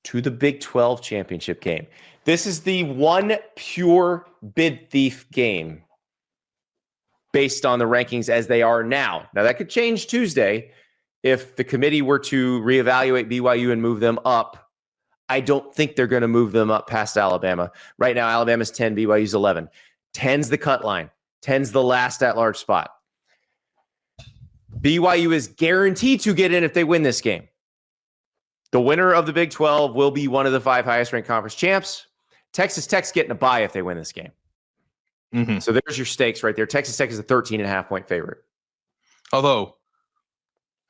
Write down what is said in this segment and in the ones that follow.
to the Big 12 championship game. This is the one pure bid thief game based on the rankings as they are now. Now, that could change Tuesday if the committee were to reevaluate BYU and move them up. I don't think they're going to move them up past Alabama. Right now, Alabama's 10, BYU's 11. 10's the cut line. 10's the last at-large spot. BYU is guaranteed to get in if they win this game. The winner of the Big 12 will be one of the 5 highest-ranked conference champs. Texas Tech's getting a bye if they win this game. Mm-hmm. So there's your stakes right there. Texas Tech is a 13.5-point favorite. Although,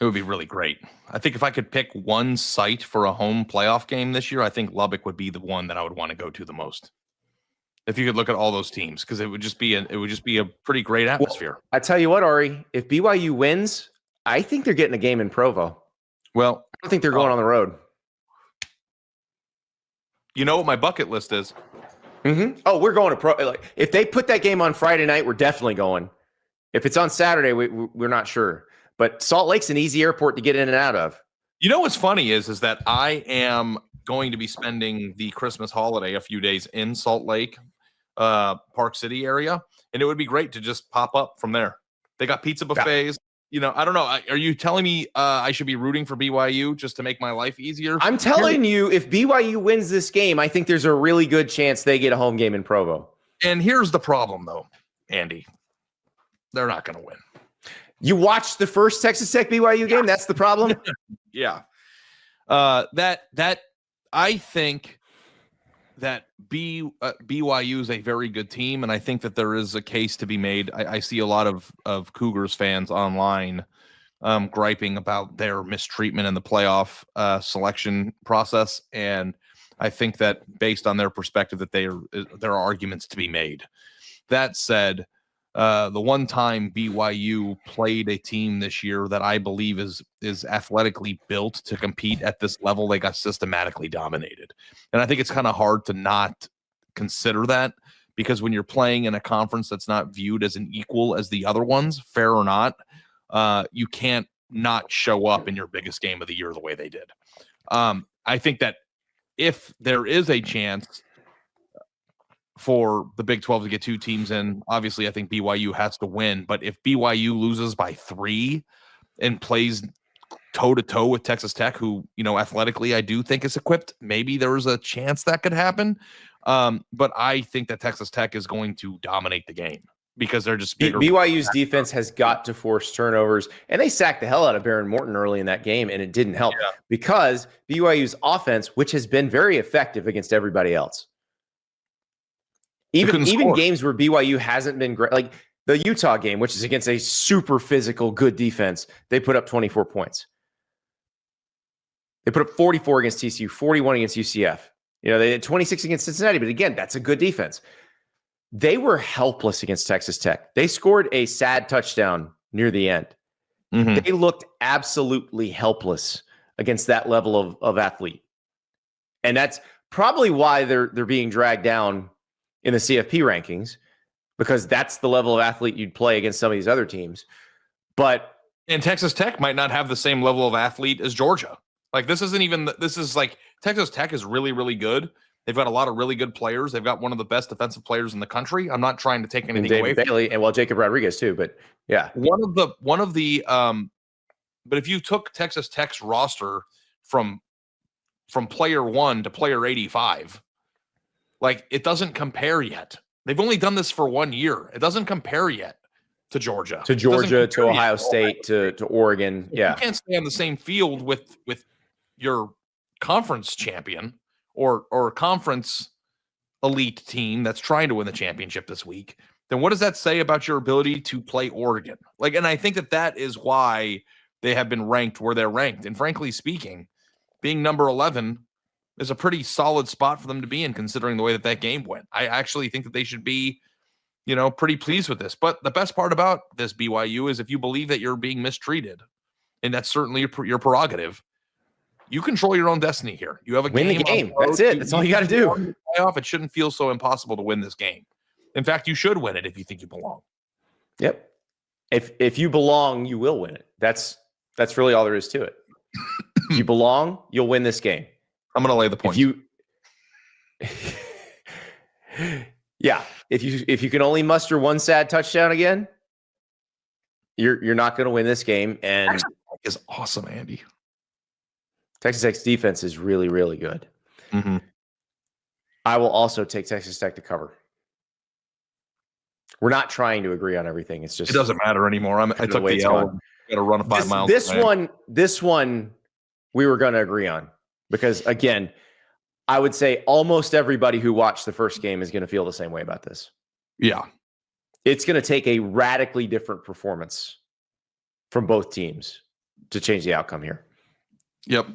it would be really great. I think if I could pick one site for a home playoff game this year, I think Lubbock would be the one that I would want to go to the most. If you could look at all those teams, because it would just be a pretty great atmosphere. Well, I tell you what, Ari, if BYU wins, I think they're getting a game in Provo. Well, I don't think they're going on the road. You know what my bucket list is? Mm-hmm. Oh, we're going to Provo. Like, if they put that game on Friday night, we're definitely going. If it's on Saturday, we're not sure. But Salt Lake's an easy airport to get in and out of. You know what's funny is that I am going to be spending the Christmas holiday a few days in Salt Lake, Park City area, and it would be great to just pop up from there. They got pizza buffets. You know, I don't know. Are you telling me I should be rooting for BYU just to make my life easier? I'm telling you, if BYU wins this game, I think there's a really good chance they get a home game in Provo. And here's the problem, though, Andy. They're not going to win. You watched the first Texas Tech BYU game? That's the problem? Yeah. That I think that BYU is a very good team, and I think that there is a case to be made. I see a lot of Cougars fans online griping about their mistreatment in the playoff selection process, and I think that based on their perspective that there are arguments to be made. That said, the one time BYU played a team this year that I believe is athletically built to compete at this level, they got systematically dominated. And I think it's kind of hard to not consider that, because when you're playing in a conference that's not viewed as an equal as the other ones, fair or not, you can't not show up in your biggest game of the year the way they did. I think that if there is a chance for the Big 12 to get 2 teams in, obviously I think BYU has to win. But if BYU loses by 3 and plays toe-to-toe with Texas Tech, who, you know, athletically I do think is equipped, maybe there's a chance that could happen. But I think that Texas Tech is going to dominate the game because they're just bigger. BYU's defense has got to force turnovers, and they sacked the hell out of Baron Morton early in that game, and it didn't help because BYU's offense, which has been very effective against everybody else, even games where BYU hasn't been great, like the Utah game, which is against a super physical, good defense, they put up 24 points. They put up 44 against TCU, 41 against UCF. You know, they had 26 against Cincinnati, but again, that's a good defense. They were helpless against Texas Tech. They scored a sad touchdown near the end. Mm-hmm. They looked absolutely helpless against that level of athlete. And that's probably why they're being dragged down in the CFP rankings, because that's the level of athlete you'd play against some of these other teams. And Texas Tech might not have the same level of athlete as Georgia. Like, this is like Texas Tech is really, really good. They've got a lot of really good players. They've got one of the best defensive players in the country. I'm not trying to take anything away from Bailey, and Jacob Rodriguez too, but yeah. But if you took Texas Tech's roster from player 1 to player 85, like, it doesn't compare yet. They've only done this for 1 year. It doesn't compare yet to Georgia. To Ohio State, to Oregon. Yeah. You can't stay on the same field with your conference champion or conference elite team that's trying to win the championship this week. Then what does that say about your ability to play Oregon? Like, and I think that is why they have been ranked where they're ranked. And frankly speaking, being number 11 is a pretty solid spot for them to be in, considering the way that game went. I actually think that they should be, you know, pretty pleased with this. But the best part about this, BYU, is if you believe that you're being mistreated, and that's certainly your prerogative, you control your own destiny here. You have a win the game. That's it. That's all you got to do. It shouldn't feel so impossible to win this game. In fact, you should win it if you think you belong. Yep. If you belong, you will win it. That's really all there is to it. If you belong, you'll win this game. I'm going to lay the points. If you can only muster one sad touchdown again, you're not going to win this game. And Texas Tech is awesome, Andy. Texas Tech's defense is really, really good. Mm-hmm. I will also take Texas Tech to cover. We're not trying to agree on everything. It's just it doesn't matter anymore. I took the L. Got to run 5 miles. This one, we were going to agree on because again, I would say almost everybody who watched the first game is going to feel the same way about this. Yeah, it's going to take a radically different performance from both teams to change the outcome here. Yep.